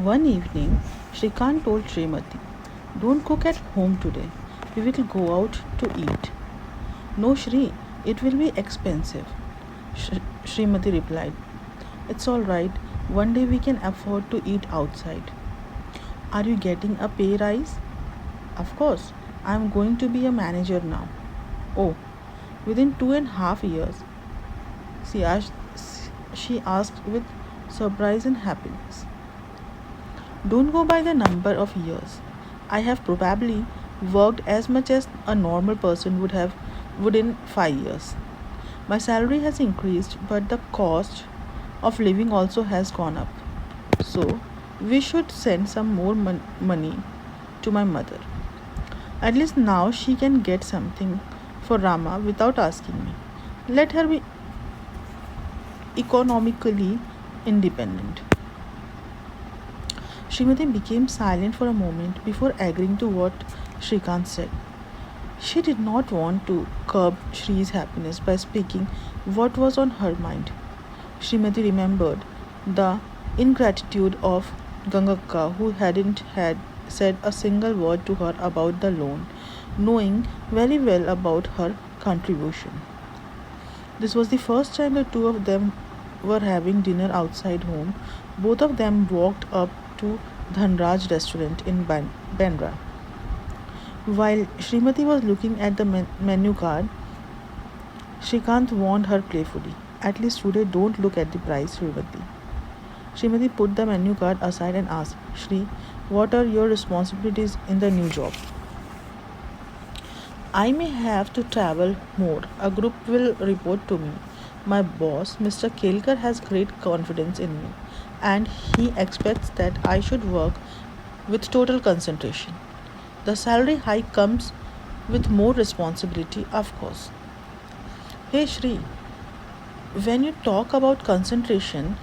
One evening, Shrikant told Srimati, "Don't cook at home today. We will go out to eat." "No, Shri, it will be expensive." Srimati replied, "It's all right. One day we can afford to eat outside." "Are you getting a pay rise?" "Of course. I am going to be a manager now." "Oh, within 2.5 years?" She asked, she asked with surprise and happiness. "Don't go by the number of years. I have probably worked as much as a normal person would in 5 years. My salary has increased, but the cost of living also has gone up. So we should send some more money to my mother. At least now she can get something for Rama without asking me. Let her be economically independent." Srimati became silent for a moment before agreeing to what Shrikant said. She did not want to curb Shri's happiness by speaking what was on her mind. Srimati remembered the ingratitude of Gangakka, who hadn't had said a single word to her about the loan, knowing very well about her contribution. This was the first time the two of them were having dinner outside home. Both of them walked up to Dhanraj restaurant in Bandra. While Srimati was looking at the menu card, Shrikant warned her playfully, "At least today don't look at the price, Srimati." Srimati put the menu card aside and asked, "Shri, what are your responsibilities in the new job?" "I may have to travel more. A group will report to me. My boss, Mr. Kelkar, has great confidence in me, and he expects that I should work with total concentration. The salary hike comes with more responsibility, of course." "Hey Shri, when you talk about concentration,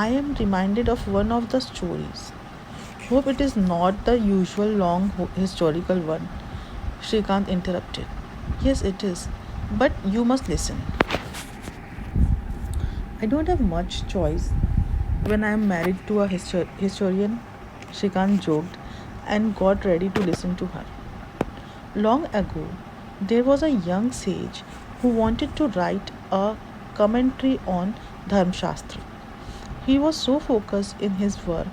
I am reminded of one of the stories. Hope it is not the usual long historical one," Shrikant interrupted. "Yes, it is, but you must listen. I don't have much choice when I am married to a historian," Shrikant joked and got ready to listen to her. "Long ago, there was a young sage who wanted to write a commentary on Dharmshastra. He was so focused in his work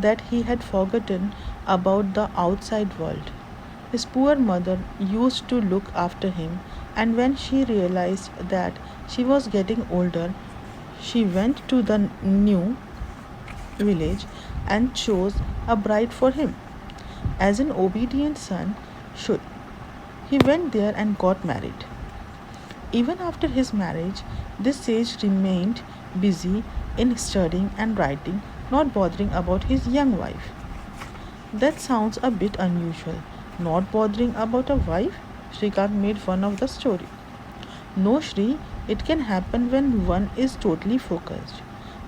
that he had forgotten about the outside world. His poor mother used to look after him, and when she realized that she was getting older, she went to the new village and chose a bride for him, as an obedient son should. He went there and got married. Even after his marriage, this sage remained busy in studying and writing, not bothering about his young wife." "That sounds a bit unusual. Not bothering about a wife?" Shrikant made fun of the story. "No, Shri, it can happen when one is totally focused.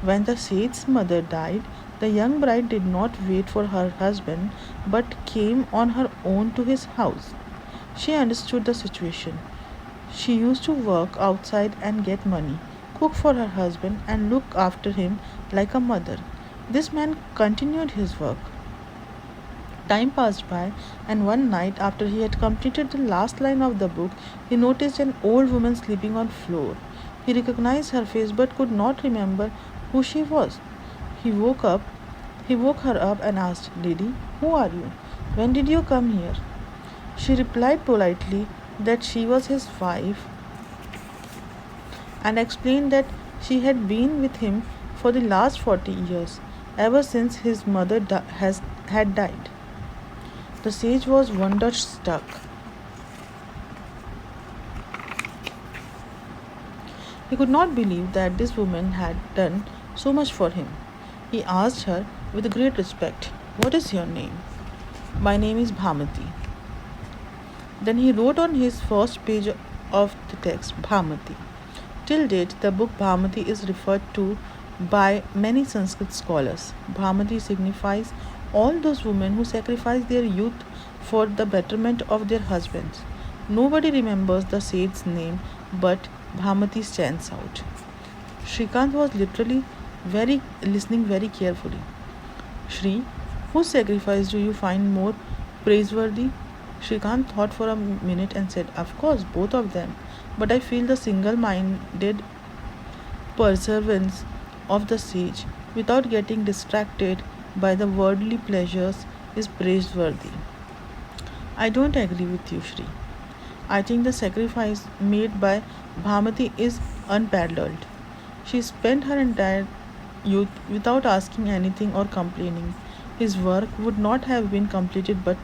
When the sage's mother died, the young bride did not wait for her husband but came on her own to his house. She understood the situation. She used to work outside and get money, cook for her husband, and look after him like a mother. This man continued his work. Time passed by, and one night, after he had completed the last line of the book, he noticed an old woman sleeping on the floor. He recognized her face but could not remember who she was. He woke up he woke her up and asked, "Lady, who are you? When did you come here?" She replied politely that she was his wife and explained that she had been with him for the last 40 years, ever since his mother had died. The sage was wonderstruck. He could not believe that this woman had done so much for him. He asked her with great respect, "What is your name?" "My name is Bhamati." Then he wrote on his first page of the text, "Bhamati." Till date, the book Bhamati is referred to by many Sanskrit scholars. Bhamati signifies all those women who sacrifice their youth for the betterment of their husbands. Nobody remembers the sage's name, but Bhamati stands out. Shrikant was literally very listening very carefully. Shri, whose sacrifice do you find more praiseworthy? Shrikant thought for a minute and said, of course, both of them. But I feel the single minded perseverance of the sage without getting distracted by the worldly pleasures is praiseworthy. I don't agree with you, Shri. I think the sacrifice made by Bhamati is unparalleled. She spent her entire youth without asking anything or complaining. His work would not have been completed but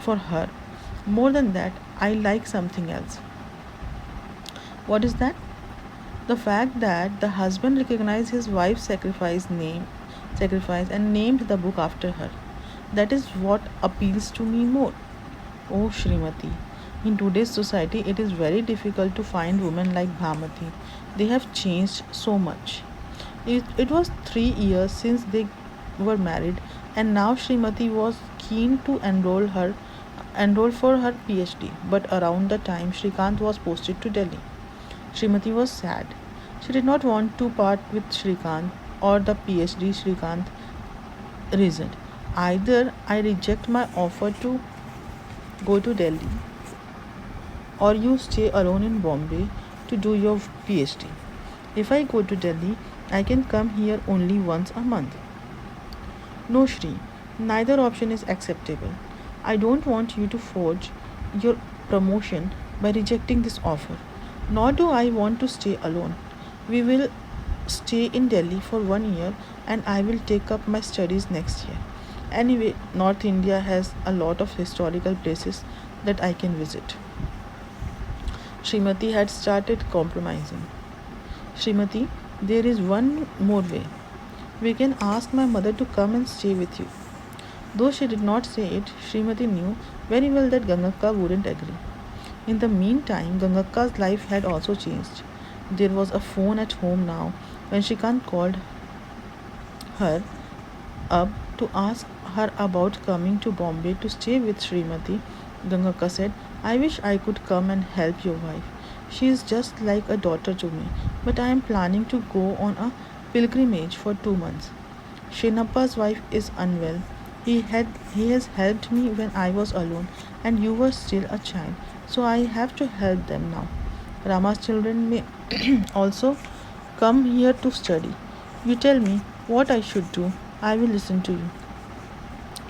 for her. More than that, I like something else. What is that? The fact that the husband recognized his wife's sacrifice and named the book after her. That is what appeals to me more. Oh, Srimati, in today's society, it is very difficult to find women like Bhamati. They have changed so much. It was 3 years since they were married, and now Srimati was keen to enroll for her PhD. But around the time Shrikant was posted to Delhi, Srimati was sad. She did not want to part with Shrikant or the PhD Shrikant reasoned. Either I reject my offer to go to Delhi or you stay alone in Bombay to do your PhD. If I go to Delhi, I can come here only once a month. No, Shri, neither option is acceptable. I don't want you to forge your promotion by rejecting this offer. Nor do I want to stay alone. We will stay in Delhi for 1 year and I will take up my studies next year. Anyway, North India has a lot of historical places that I can visit. Srimati had started compromising. Srimati, there is one more way. We can ask my mother to come and stay with you. Though she did not say it, Srimati knew very well that Gangakka wouldn't agree. In the meantime, Gangakka's life had also changed. There was a phone at home now. When Shrikant called her up to ask her about coming to Bombay to stay with Srimati, Gangakka said, I wish I could come and help your wife. She is just like a daughter to me, but I am planning to go on a pilgrimage for 2 months. Shinappa's wife is unwell. He has helped me when I was alone and you were still a child, so I have to help them now. Rama's children may also come here to study. You tell me what I should do. I will listen to you.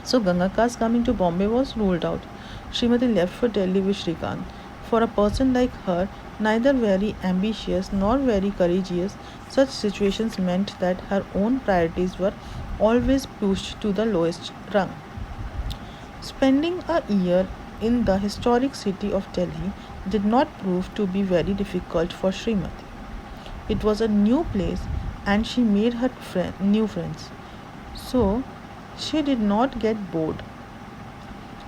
So Gangaka's coming to Bombay was ruled out. Srimati left for Delhi with Shrikant. For a person like her, neither very ambitious nor very courageous, such situations meant that her own priorities were always pushed to the lowest rung. Spending a year in the historic city of Delhi did not prove to be very difficult for Srimati. It was a new place and she made new friends. So she did not get bored.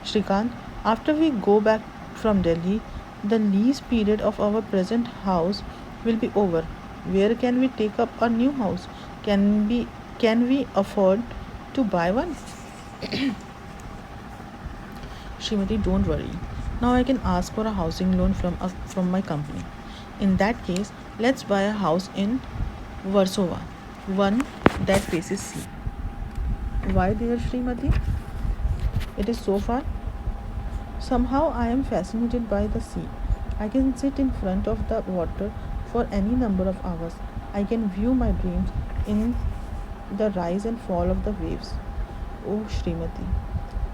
Shrikant, after we go back from Delhi, the lease period of our present house will be over. Where can we take up a new house? Can we afford to buy one? Srimati, don't worry. Now I can ask for a housing loan from my company. In that case, let's buy a house in Warsaw, one that faces sea. Why there, Srimati? It is so far. Somehow I am fascinated by the sea. I can sit in front of the water for any number of hours. I can view my dreams in the rise and fall of the waves. Oh, Srimati,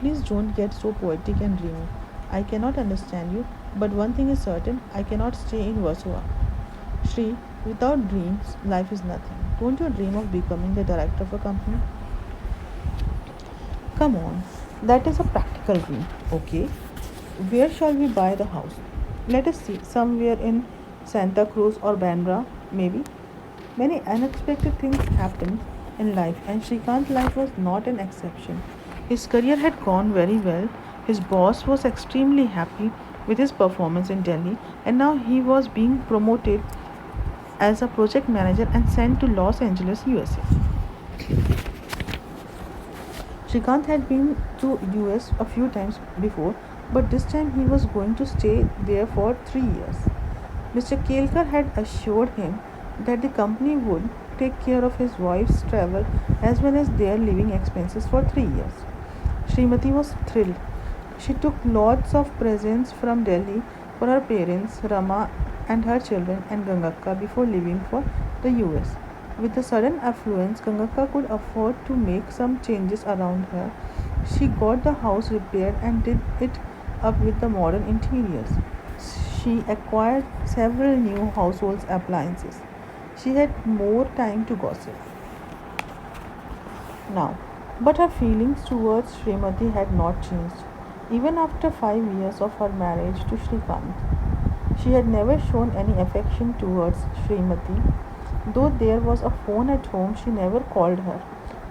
please don't get so poetic and dreamy. I cannot understand you, but one thing is certain, I cannot stay in Warsaw. Shri, without dreams, life is nothing. Don't you dream of becoming the director of a company? Come on, that is a practical dream, okay? Where shall we buy the house? Let us see, somewhere in Santa Cruz or Bandra, maybe. Many unexpected things happen in life, and Shrikant's life was not an exception. His career had gone very well. His boss was extremely happy with his performance in Delhi, and now he was being promoted as a project manager and sent to Los Angeles, USA. Shrikant had been to US a few times before, but this time he was going to stay there for 3 years. Mr. Kelkar had assured him that the company would take care of his wife's travel as well as their living expenses for 3 years. Srimati was thrilled. She took lots of presents from Delhi for her parents, Rama and her children, and Gangakka before leaving for the US. With the sudden affluence, Gangakka could afford to make some changes around her. She got the house repaired and did it up with the modern interiors. She acquired several new household appliances. She had more time to gossip now. But her feelings towards Srimati had not changed. Even after 5 years of her marriage to Srikant, she had never shown any affection towards Srimati. Though there was a phone at home, she never called her.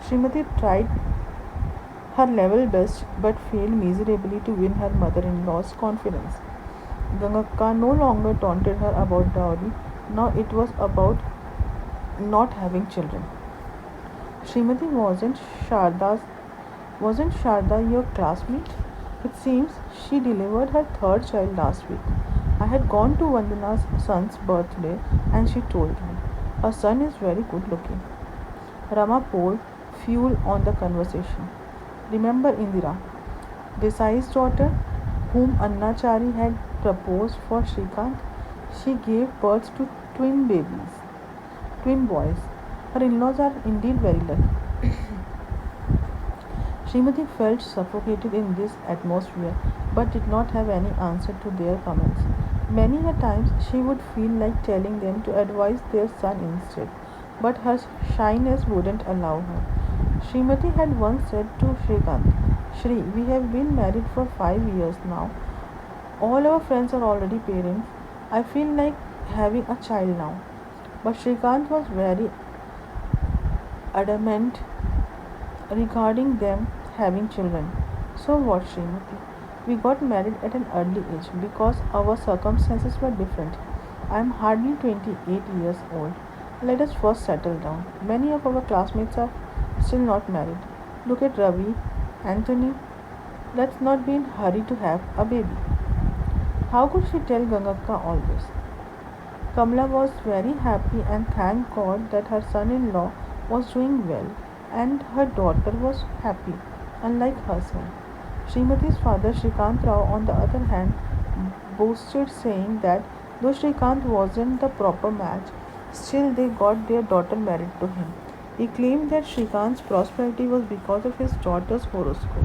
Srimati tried her level best but failed miserably to win her mother in law's confidence. Gangakka no longer taunted her about dowry, now it was about not having children. Srimati wasn't Sharda your classmate? It seems she delivered her third child last week. I had gone to Vandana's son's birthday and she told me. Her son is very good looking. Rama poured fuel on the conversation. Remember Indira, Desai's daughter, whom Annachari had proposed for Shrikant? She gave birth to twin boys. Her in-laws are indeed very lucky. Srimati felt suffocated in this atmosphere but did not have any answer to their comments. Many a times she would feel like telling them to advise their son instead, but her shyness wouldn't allow her. Srimati had once said to Shrikant, Shri, we have been married for 5 years now. All our friends are already parents. I feel like having a child now. But Shrikant was very adamant regarding them having children. So what, Srimati? We got married at an early age because our circumstances were different. I am hardly 28 years old. Let us first settle down. Many of our classmates are still not married. Look at Ravi, Anthony. Let's not be in a hurry to have a baby. How could she tell Gangakka all this? Kamala was very happy and thanked God that her son-in-law was doing well and her daughter was happy, unlike her son. Srimati's father Shrikant Rao, on the other hand, boasted, saying that though Shrikant wasn't the proper match, still they got their daughter married to him. He claimed that Shrikant's prosperity was because of his daughter's horoscope.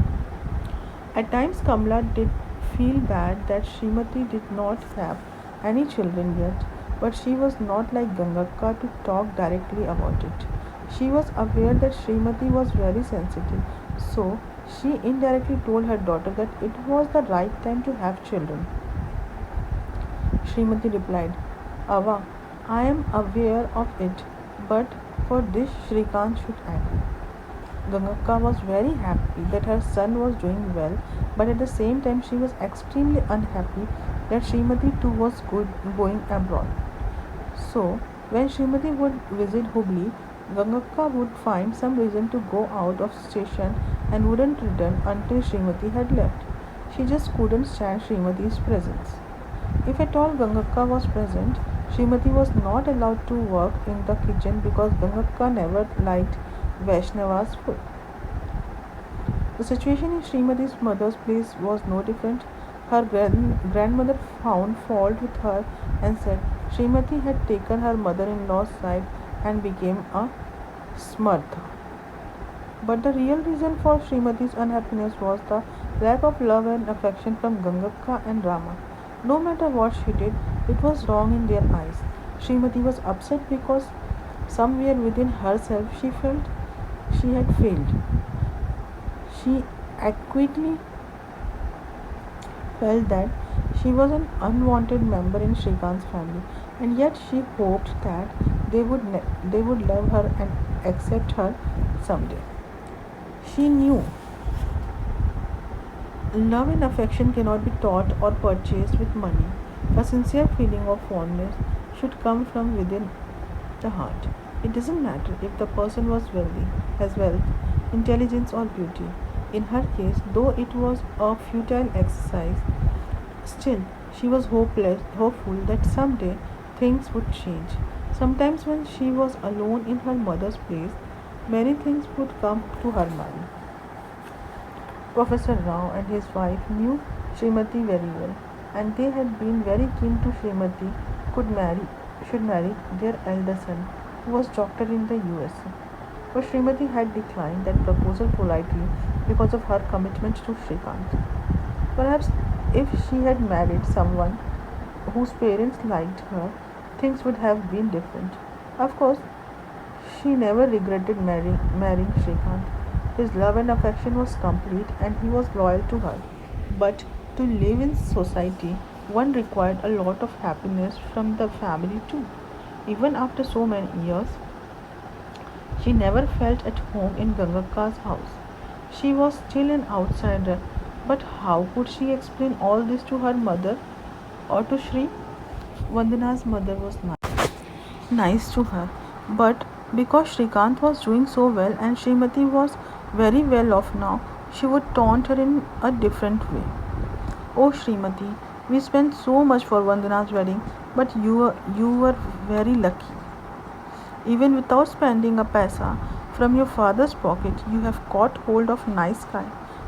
At times, Kamala did feel bad that Srimati did not have any children yet, but she was not like Gangakka to talk directly about it. She was aware that Srimati was very sensitive, so she indirectly told her daughter that it was the right time to have children. Srimati replied, Ava, I am aware of it, but for this Shrikant should agree. Gangakka was very happy that her son was doing well, but at the same time she was extremely unhappy that Srimati too was going abroad. So, when Srimati would visit Hubli, Gangakka would find some reason to go out of station and wouldn't return until Srimati had left. She just couldn't stand Srimati's presence. If at all Gangakka was present, Srimati was not allowed to work in the kitchen because Gangakka never liked Vaishnava's food. The situation in Srimati's mother's place was no different. Her grandmother found fault with her and said Srimati had taken her mother-in-law's side and became a smartha. But the real reason for Srimati's unhappiness was the lack of love and affection from Gangakka and Rama. No matter what she did, it was wrong in their eyes. Srimati was upset because somewhere within herself she felt she had failed. She acutely felt that she was an unwanted member in Shrikant's family, and yet she hoped that they would love her and accept her someday. She knew love and affection cannot be taught or purchased with money. A sincere feeling of fondness should come from within the heart. It doesn't matter if the person was wealthy, has wealth, intelligence, or beauty. In her case, though it was a futile exercise, still she was hopeful that someday things would change. Sometimes, when she was alone in her mother's place, many things would come to her mind. Professor Rao and his wife knew Srimati very well, and they had been very keen to Srimati could marry should marry their elder son, who was doctor in the USA. But Srimati had declined that proposal politely because of her commitment to Srikant. Perhaps if she had married someone whose parents liked her, things would have been different. Of course, she never regretted marrying Srikant. His love and affection was complete and he was loyal to her. But to live in society, one required a lot of happiness from the family too. Even after so many years, she never felt at home in Gangaka's house. She was still an outsider. But how could she explain all this to her mother or to Shri? Vandana's mother was nice to her, but because Shrikant was doing so well and Srimati was very well off now, she would taunt her in a different way. Oh Srimati, we spent so much for Vandana's wedding, but you were very lucky. Even without spending a paisa from your father's pocket, you have caught hold of nice guy.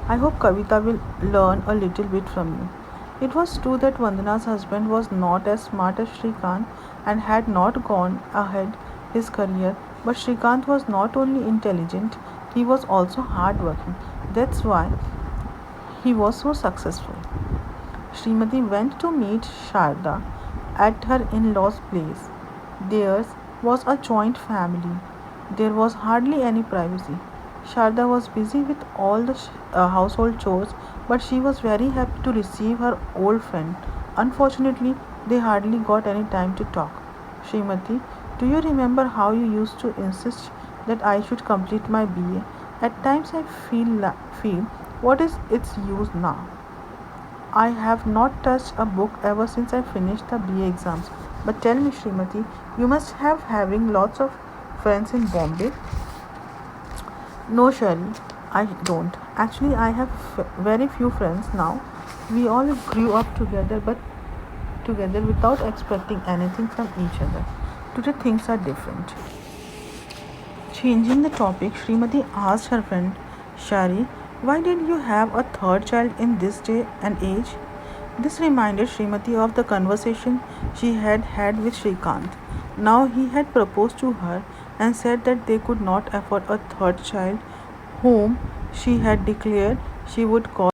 I hope Kavita will learn a little bit from you. It was true that Vandana's husband was not as smart as Shrikant and had not gone ahead his career, but Shrikant was not only intelligent, he was also hardworking. That's why he was so successful. Srimati went to meet Sharda at her in law's place. Theirs was a joint family. There was hardly any privacy. Sharda was busy with all the household chores, but she was very happy to receive her old friend. Unfortunately, they hardly got any time to talk. Srimati, do you remember how you used to insist that I should complete my BA? At times I feel what is its use now? I have not touched a book ever since I finished the BA exams. But tell me, Srimati, you must have having lots of friends in Bombay. No, Shirley, I don't. Actually, I have very few friends now. We all grew up together, but together without expecting anything from each other. Today things are different. Changing the topic, Srimati asked her friend Shari, why did you have a third child in this day and age? This reminded Srimati of the conversation she had had with Shrikant. Now he had proposed to her and said that they could not afford a third child, whom she had declared she would call